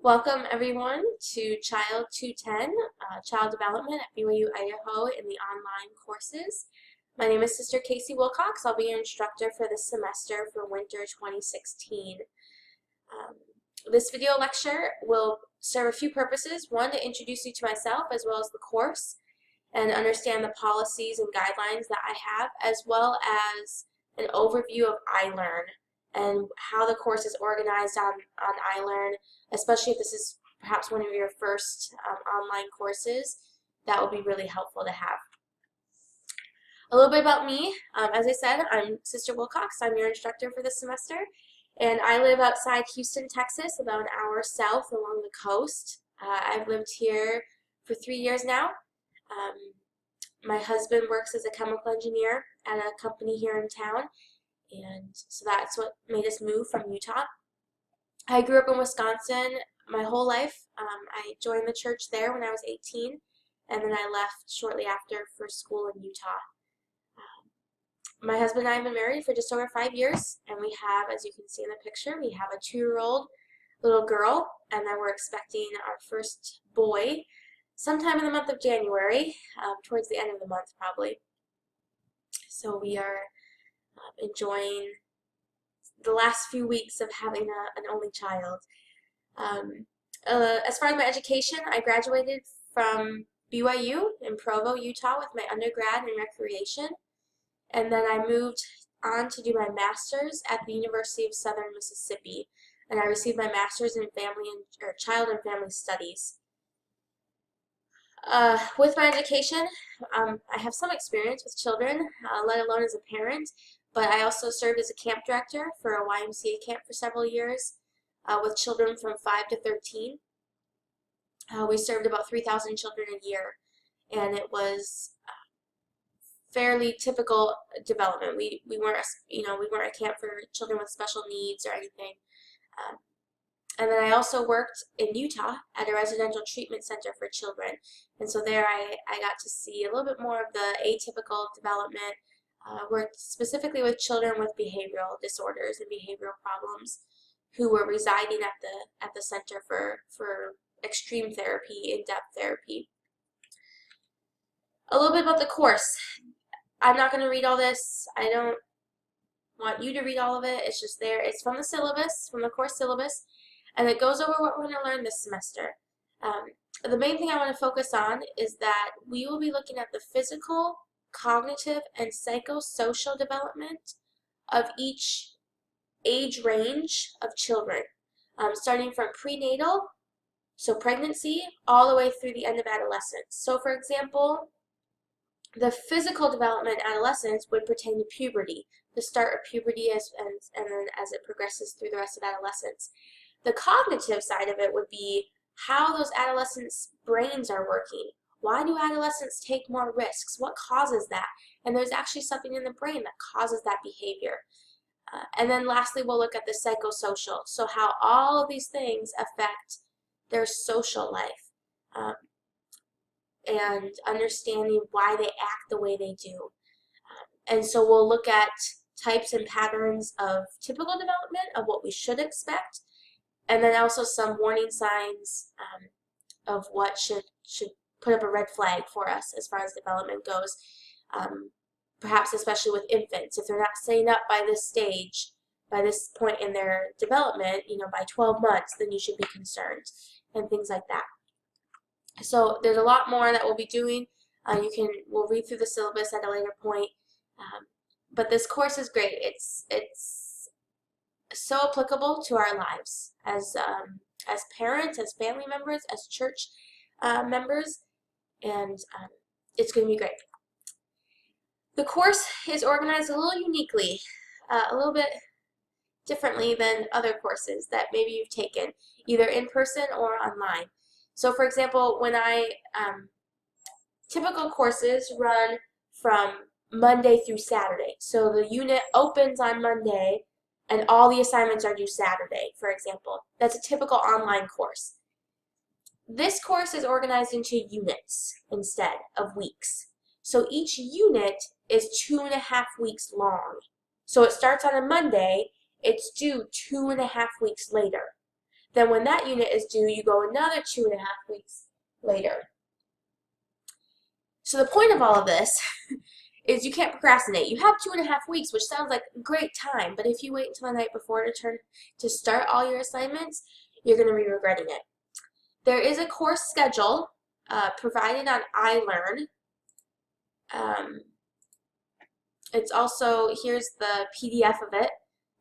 Welcome everyone to Child 210, Child Development at BYU Idaho in the online courses. My name is Sister Casey Wilcox. I'll be your instructor for this semester for winter 2016. This video lecture will serve a few purposes. One, to introduce you to myself as well as the course and understand the policies and guidelines that I have, as well as an overview of iLearn and how the course is organized on iLearn, especially if this is perhaps one of your first online courses. That will be really helpful to have. A little bit about me. As I said, I'm Sister Wilcox. I'm your instructor for this semester, and I live outside Houston, Texas, about an hour south along the coast. I've lived here for 3 years now. My husband works as a chemical engineer at a company here in town, and so that's what made us move from Utah. I grew up in Wisconsin my whole life. I joined the church there when I was 18, and then I left shortly after for school in Utah. My husband and I have been married for just over 5 years, and we have, as you can see in the picture, we have a 2-year-old little girl, and then we're expecting our first boy sometime in the month of January, towards the end of the month probably. So we are enjoying the last few weeks of having an only child. As far as my education, I graduated from BYU in Provo, Utah with my undergrad in recreation, and then I moved on to do my master's at the University of Southern Mississippi, and I received my master's in child and family studies. With my education, I have some experience with children, let alone as a parent, but I also served as a camp director for a YMCA camp for several years with children from 5 to 13. We served about 3,000 children a year, and it was fairly typical development. We weren't a camp for children with special needs or anything. And then I also worked in Utah at a residential treatment center for children. And so there I got to see a little bit more of the atypical development, worked specifically with children with behavioral disorders and behavioral problems who were residing at the center for extreme therapy, in-depth therapy. A little bit about the course. I'm not going to read all this. I don't want you to read all of it. It's just there. It's from the syllabus, from the course syllabus. And it goes over what we're going to learn this semester. The main thing I want to focus on is that we will be looking at the physical, cognitive, and psychosocial development of each age range of children, starting from prenatal, so pregnancy, all the way through the end of adolescence. So for example, the physical development in adolescence would pertain to puberty, the start of puberty and then as it progresses through the rest of adolescence. The cognitive side of it would be how those adolescents' brains are working. Why do adolescents take more risks? What causes that? And there's actually something in the brain that causes that behavior. And then lastly, we'll look at the psychosocial. So how all of these things affect their social life and understanding why they act the way they do. And so we'll look at types and patterns of typical development of what we should expect, and then also some warning signs of what should put up a red flag for us as far as development goes. Perhaps especially with infants, if they're not setting up by this stage, by this point in their development, by 12 months, then you should be concerned, and things like that. So there's a lot more that we'll be doing. We'll read through the syllabus at a later point, but this course is great. It's so applicable to our lives as parents, as family members, as church members, and it's going to be great. The course is organized a little uniquely, a little bit differently than other courses that maybe you've taken, either in person or online. So for example, when typical courses run from Monday through Saturday. So the unit opens on Monday and all the assignments are due Saturday, for example. That's a typical online course. This course is organized into units instead of weeks. So each unit is 2.5 weeks long. So it starts on a Monday, it's due 2.5 weeks later. Then when that unit is due, you go another 2.5 weeks later. So the point of all of this is you can't procrastinate. You have 2.5 weeks, which sounds like a great time, but if you wait until the night before to start all your assignments, you're going to be regretting it. There is a course schedule provided on iLearn. It's also, here's the PDF of it,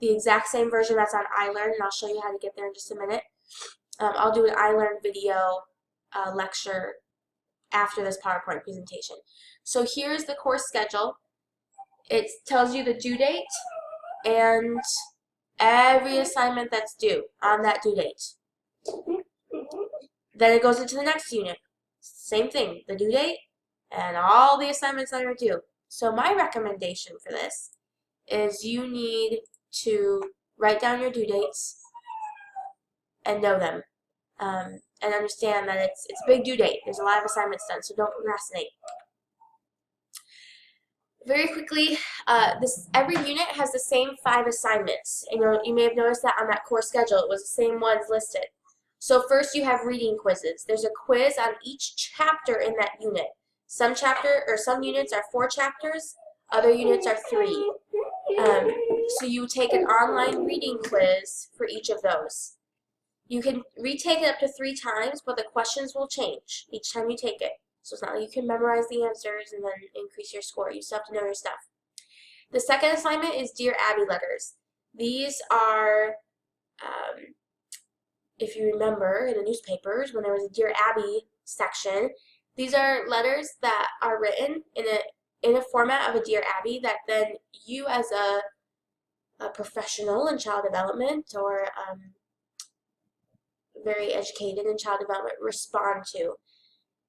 the exact same version that's on iLearn, and I'll show you how to get there in just a minute. I'll do an iLearn video lecture after this PowerPoint presentation. So here's the course schedule. It tells you the due date and every assignment that's due on that due date. Then it goes into the next unit. Same thing, the due date and all the assignments that are due. So my recommendation for this is you need to write down your due dates and know them. And understand that it's a big due date. There's a lot of assignments done, so don't procrastinate. Very quickly, every unit has the same 5 assignments, and you may have noticed that on that course schedule. It was the same ones listed. So first you have reading quizzes. There's a quiz on each chapter in that unit. Some units are 4 chapters, other units are 3. So you take an online reading quiz for each of those. You can retake it up to 3 times, but the questions will change each time you take it. So it's not like you can memorize the answers and then increase your score. You still have to know your stuff. The second assignment is Dear Abby letters. These are, if you remember in the newspapers when there was a Dear Abby section, these are letters that are written in a format of a Dear Abby that then you as a professional in child development or very educated in child development respond to.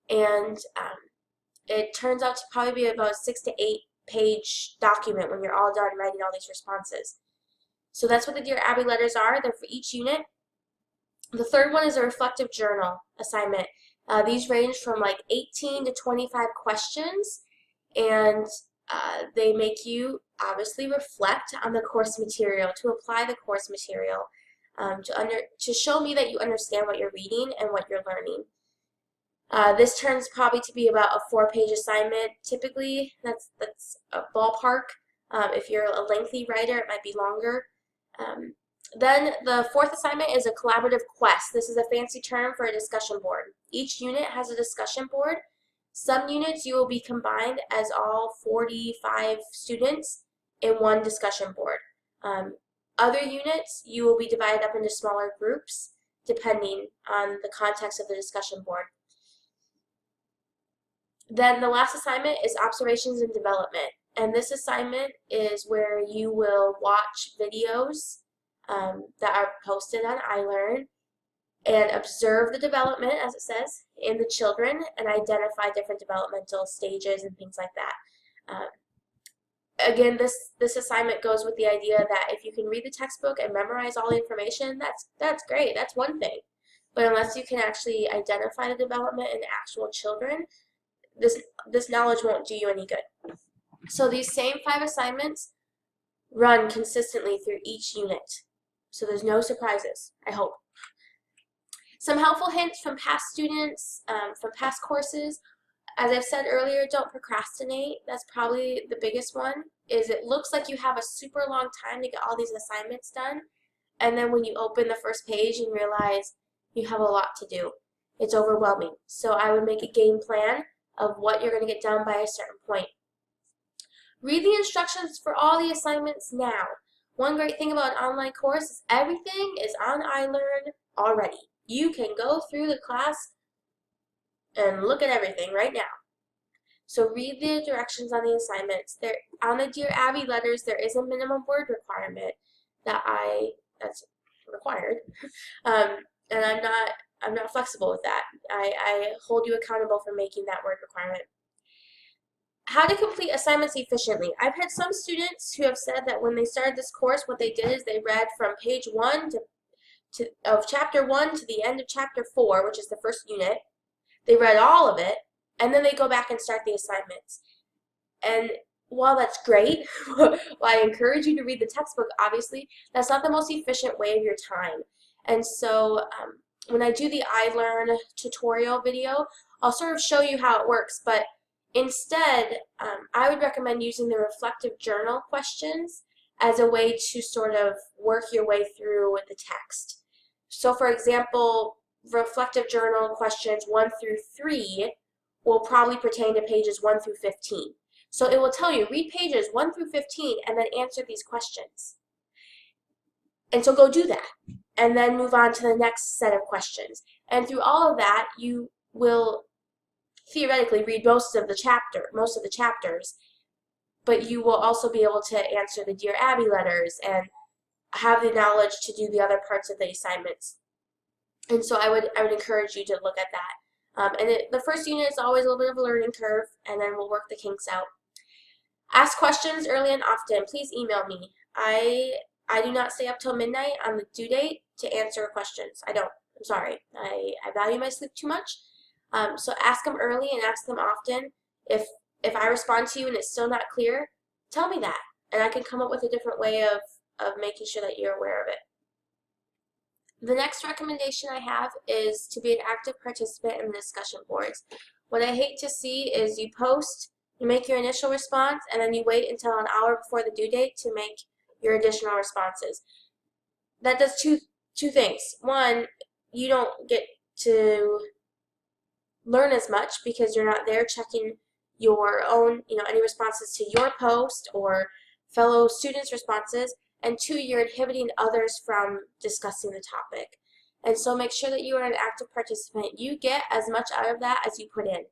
And it turns out to probably be about a 6 to 8 page document when you're all done writing all these responses. So that's what the Dear Abby letters are. They're for each unit. The third one is a reflective journal assignment. These range from like 18 to 25 questions, and they make you obviously reflect on the course material, to apply the course material. To show me that you understand what you're reading and what you're learning. This turns probably to be about a 4-page assignment. Typically, that's a ballpark. If you're a lengthy writer, it might be longer. Then the fourth assignment is a collaborative quest. This is a fancy term for a discussion board. Each unit has a discussion board. Some units you will be combined as all 45 students in one discussion board. Other units, you will be divided up into smaller groups depending on the context of the discussion board. Then the last assignment is observations and development. And this assignment is where you will watch videos that are posted on iLearn and observe the development, as it says, in the children and identify different developmental stages and things like that. Again, this assignment goes with the idea that if you can read the textbook and memorize all the information, that's great. That's one thing. But unless you can actually identify the development in actual children, this knowledge won't do you any good. So these same 5 assignments run consistently through each unit. So there's no surprises, I hope. Some helpful hints from past students, from past courses. As I've said earlier, don't procrastinate. That's probably the biggest one, is it looks like you have a super long time to get all these assignments done, and then when you open the first page and realize you have a lot to do, it's overwhelming. So I would make a game plan of what you're going to get done by a certain point. Read the instructions for all the assignments now. One great thing about an online course is everything is on iLearn already. You can go through the class and look at everything right now. So read the directions on the assignments. On the Dear Abby letters, there is a minimum word requirement that's required, and I'm not flexible with that. I hold you accountable for making that word requirement. How to complete assignments efficiently. I've had some students who have said that when they started this course, what they did is they read from page 1 of chapter 1 to the end of chapter 4, which is the first unit. They read all of it, and then they go back and start the assignments. And while that's great, while I encourage you to read the textbook, obviously, that's not the most efficient way of your time. And so when I do the iLearn tutorial video, I'll sort of show you how it works, but instead, I would recommend using the reflective journal questions as a way to sort of work your way through the text. So for example, reflective journal questions 1 through 3 will probably pertain to pages 1 through 15. So it will tell you, read pages 1 through 15 and then answer these questions. And so go do that, and then move on to the next set of questions. And through all of that, you will theoretically read most of the chapters, but you will also be able to answer the Dear Abby letters and have the knowledge to do the other parts of the assignments. And so I would encourage you to look at that. The first unit is always a little bit of a learning curve, and then we'll work the kinks out. Ask questions early and often. Please email me. I do not stay up till midnight on the due date to answer questions. I don't. I'm sorry. I value my sleep too much. So ask them early and ask them often. If I respond to you and it's still not clear, tell me that, and I can come up with a different way of making sure that you're aware of it. The next recommendation I have is to be an active participant in the discussion boards. What I hate to see is you post, you make your initial response, and then you wait until an hour before the due date to make your additional responses. That does two things. One, you don't get to learn as much because you're not there checking your own, any responses to your post or fellow students' responses. And two, you're inhibiting others from discussing the topic. And so make sure that you are an active participant. You get as much out of that as you put in.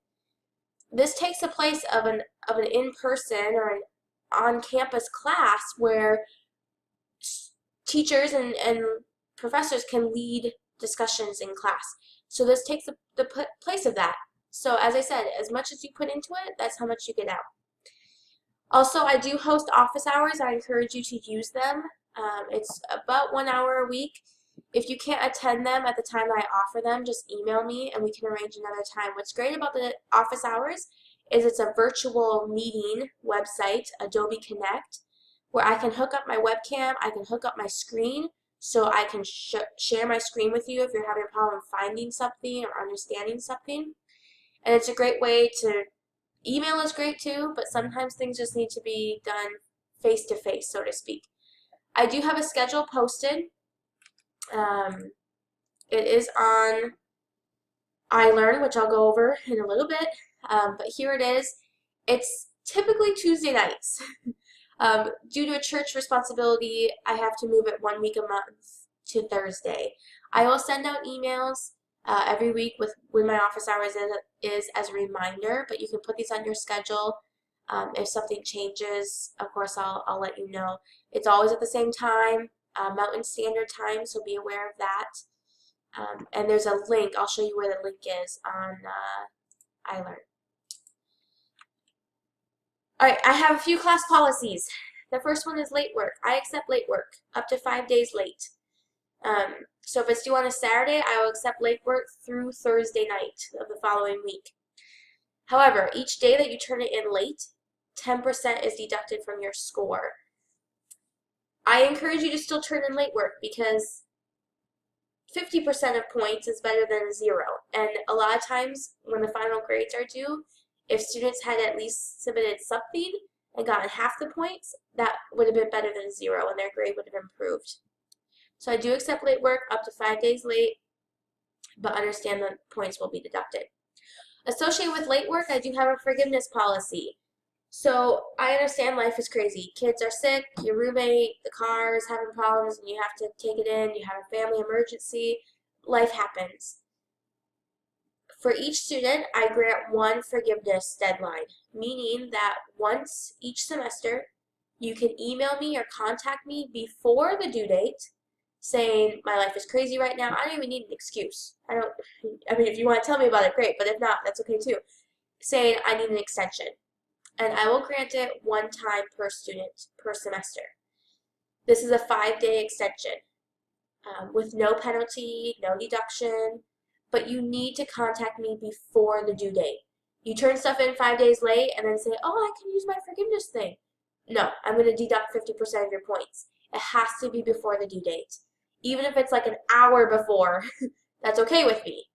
This takes the place of an in-person or an on-campus class where teachers and professors can lead discussions in class. So this takes the place of that. So as I said, as much as you put into it, that's how much you get out. Also, I do host office hours. I encourage you to use them. It's about 1 hour a week. If you can't attend them at the time I offer them, just email me and we can arrange another time. What's great about the office hours is it's a virtual meeting website, Adobe Connect, where I can hook up my webcam, I can hook up my screen, so I can share my screen with you if you're having a problem finding something or understanding something. And it's a great way to, email is great too, but sometimes things just need to be done face to face, so to speak. I do have a schedule posted. It is on iLearn, which I'll go over in a little bit, but here it is. It's typically Tuesday nights. Due to a church responsibility, I have to move it 1 week a month to Thursday. I will send out emails every week with when my office hours is as a reminder, but you can put these on your schedule. If something changes, of course, I'll let you know. It's always at the same time, Mountain Standard Time, so be aware of that. And there's a link. I'll show you where the link is on iLearn. All right, I have a few class policies. The first one is late work. I accept late work, up to 5 days late. So if it's due on a Saturday, I will accept late work through Thursday night of the following week. However, each day that you turn it in late, 10% is deducted from your score. I encourage you to still turn in late work because 50% of points is better than 0. And a lot of times when the final grades are due, if students had at least submitted something and gotten half the points, that would have been better than 0 and their grade would have improved. So I do accept late work up to 5 days late, but understand that points will be deducted. Associated with late work, I do have a forgiveness policy. So I understand life is crazy. Kids are sick, your roommate, the car is having problems, and you have to take it in, you have a family emergency, life happens. For each student, I grant one forgiveness deadline, meaning that once each semester, you can email me or contact me before the due date saying, my life is crazy right now. I don't even need an excuse. I mean, if you want to tell me about it, great, but if not, that's okay too. Saying, I need an extension. And I will grant it one time per student per semester. This is a 5-day extension with no penalty, no deduction, but you need to contact me before the due date. You turn stuff in 5 days late and then say, oh, I can use my forgiveness thing. No, I'm going to deduct 50% of your points. It has to be before the due date. even if it's like an hour before, that's okay with me.